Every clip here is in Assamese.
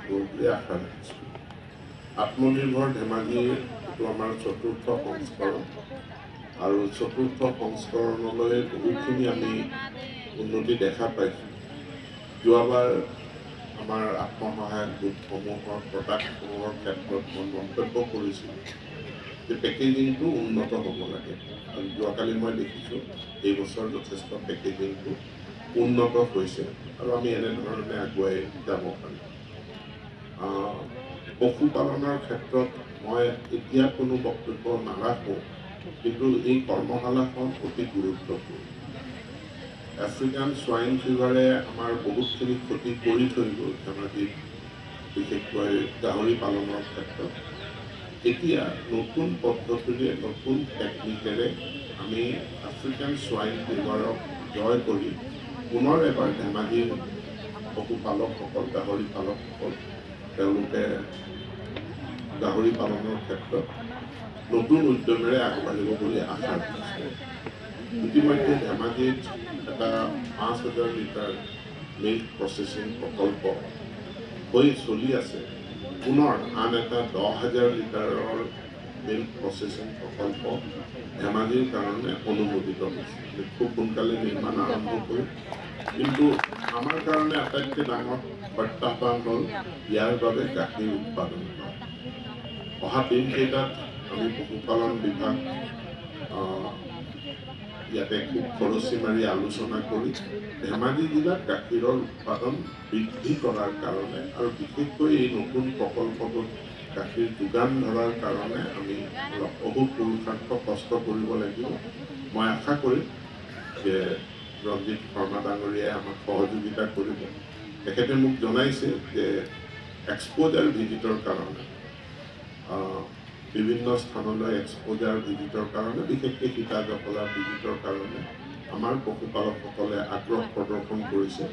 বুলি আশা ৰাখিছোঁ। আত্মনিৰ্ভৰ ধেমাজিৰ এইটো আমাৰ চতুৰ্থ সংস্কৰণ আৰু চতুৰ্থ সংস্কৰণলৈ বহুখিনি আমি উন্নতি দেখা পাইছোঁ। যোৱাবাৰ আমাৰ আত্মসহায়ক গোটসমূহৰ প্ৰডাক্টসমূহৰ ক্ষেত্ৰত মই মন্তব্য কৰিছিলোঁ যে পেকেজিংটো উন্নত হ'ব লাগে, আৰু যোৱাকালি মই দেখিছোঁ এই বছৰ যথেষ্ট পেকেজিংটো উন্নত হৈছে আৰু আমি এনেধৰণে আগুৱাই যাব পাৰিম। পশুপালনৰ ক্ষেত্ৰত মই এতিয়া কোনো বক্তব্য নাৰাখোঁ, কিন্তু এই কৰ্মশালাখন অতি গুৰুত্বপূৰ্ণ। আফ্ৰিকান সোয়াইন ফিভাৰে আমাৰ বহুতখিনি ক্ষতি কৰি থৈ গ'ল ধেমাজিত, বিশেষকৈ গাহৰি পালনৰ ক্ষেত্ৰত। এতিয়া নতুন পদ্ধতিৰে নতুন টেকনিকেৰে আমি আফ্ৰিকান সোয়াইন ফিভাৰক জয় কৰি পুনৰ এবাৰ ধেমাজিৰ পশুপালকসকল, গাহৰি পালকসকল তেওঁলোকে গাহৰি পালনৰ ক্ষেত্ৰত নতুন উদ্যমেৰে আগবাঢ়িব বুলি আশা ৰাখিছোঁ। ইতিমধ্যে ধেমাজিত এটা 5,000 লিটাৰ মিল্ক প্ৰচেছিং প্ৰকল্প হৈ চলি আছে। পুনৰ আন এটা 10,000 লিটাৰৰ মিল্ক প্ৰচেছিং প্ৰকল্প ধেমাজিৰ কাৰণে অনুমোদিত হৈছে। খুব সোনকালে নিৰ্মাণ আৰম্ভ কৰিম, কিন্তু আমাৰ কাৰণে আটাইতকৈ ডাঙৰ প্ৰত্যাহ্বান হ'ল ইয়াৰ বাবে গাখীৰ উৎপাদন কৰা। অহা দিনকেইটাত আমি পশুপালন বিভাগ ইয়াতে খুব খৰচি মাৰি আলোচনা কৰি ধেমাজি জিলাত গাখীৰৰ উৎপাদন বৃদ্ধি কৰাৰ কাৰণে আৰু বিশেষকৈ এই নতুন প্ৰকল্পটোত গাখীৰ যোগান ধৰাৰ কাৰণে আমি অলপ অহোপুৰুষাৰ্থ কষ্ট কৰিব লাগিব। মই আশা কৰিম যে ৰঞ্জিত শৰ্মা ডাঙৰীয়াই আমাক সহযোগিতা কৰিব। তেখেতে মোক জনাইছে যে এক্সপ'জাৰ ভিজিটৰ কাৰণে বিভিন্ন স্থানলৈ এক্সপ'জাৰ ভিজিটৰ কাৰণে, বিশেষকৈ সীতাজফলা ভিজিটৰ কাৰণে আমাৰ পশুপালকসকলে আগ্ৰহ প্ৰদৰ্শন কৰিছে।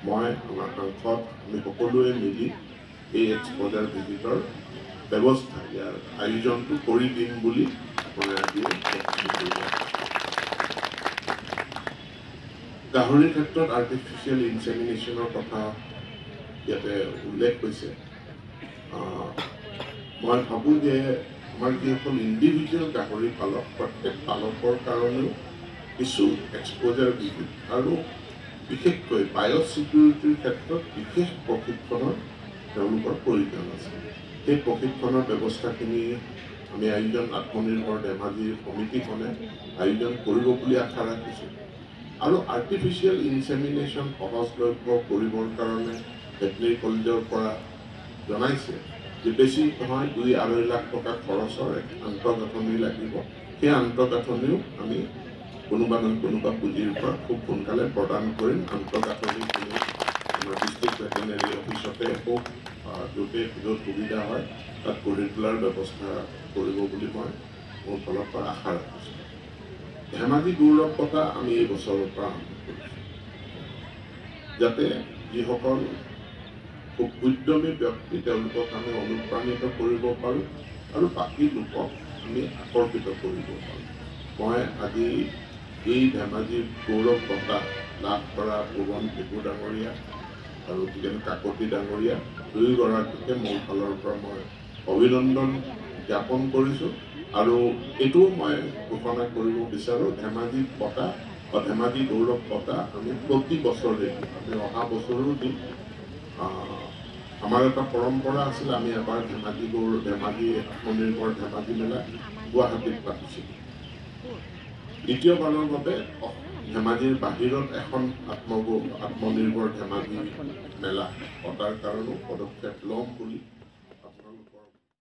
মই আমাৰ সাংসদ আমি সকলোৱে মিলি এই এক্সপ'জাৰ ভিজিটৰ ব্যৱস্থা, ইয়াৰ আয়োজনটো কৰি দিম বুলি মই আজি গাহৰিৰ ক্ষেত্ৰত আৰ্টিফিচিয়েল ইনছেমিনেশ্যনৰ কথা ইয়াতে উল্লেখ হৈছে। মই ভাবোঁ যে আমাৰ যিসকল ইণ্ডিভিজুৱেল গাহৰি পালক, প্ৰত্যেক পালকৰ কাৰণেও কিছু এক্সপ'জাৰ ভিজিট আৰু বিশেষকৈ বায়'ছিকিউৰিটিৰ ক্ষেত্ৰত বিশেষ প্ৰশিক্ষণৰ তেওঁলোকৰ প্ৰয়োজন আছে। সেই প্ৰশিক্ষণৰ ব্যৱস্থাখিনি আমি আত্মনিৰ্ভৰ ধেমাজিৰ সমিতিখনে আয়োজন কৰিব বুলি আশা ৰাখিছোঁ। আৰু আৰ্টিফিচিয়েল ইনছেমিনেশ্যন সহজলভ্য কৰিবৰ কাৰণে ভেটেনেৰী কলেজৰ পৰা জনাইছে যে বেছি নহয় 2-2.5 লাখ টকা খৰচৰ এক আন্তঃগাঁথনি লাগিব। সেই আন্তঃগাঁথনিও আমি কোনোবা নহয় কোনোবা পুঁজিৰ পৰা খুব সোনকালে প্ৰদান কৰিম। আন্তঃগাঁথনিখিনি আমাৰ ডিষ্ট্ৰিক্ট ভেটেনেৰী অফিচতে হওক, য'ত সুবিধা হয় তাত কৰিকুলাৰ ব্যৱস্থা কৰিব বুলি মই মোৰ ফালৰ পৰা আশা ৰাখিছোঁ। ধেমাজি গৌৰৱ বঁটা আমি এই বছৰৰ পৰা আৰম্ভ কৰিছোঁ, যাতে যিসকল খুব উদ্যমী ব্যক্তি তেওঁলোকক আমি অনুপ্ৰাণিত কৰিব পাৰোঁ আৰু বাকী লোকক আমি আকৰ্ষিত কৰিব পাৰোঁ। মই আজি এই ধেমাজিৰ গৌৰৱ বঁটা লাভ কৰা পূৰণ পেগু ডাঙৰীয়া আৰু কাকতি ডাঙৰীয়া দুয়োগৰাকীকে মোৰ ফালৰ পৰা মই অভিনন্দন জ্ঞাপন কৰিছোঁ। আৰু এইটোও মই ঘোষণা কৰিব বিচাৰোঁ, ধেমাজি বঁটা বা ধেমাজি গৌৰৱ বঁটা আমি প্ৰতি বছৰে আমি অহা বছৰো দিম। আমাৰ এটা পৰম্পৰা আছিল, আমি এবাৰ ধেমাজি আত্মনিৰ্ভৰ ধেমাজি মেলা গুৱাহাটীত পাতিছিলোঁ। দ্বিতীয়বাৰৰ বাবে ধেমাজিৰ বাহিৰত এখন আত্মনিৰ্ভৰ ধেমাজি মেলা পতাৰ কাৰণেও পদক্ষেপ ল'ম বুলি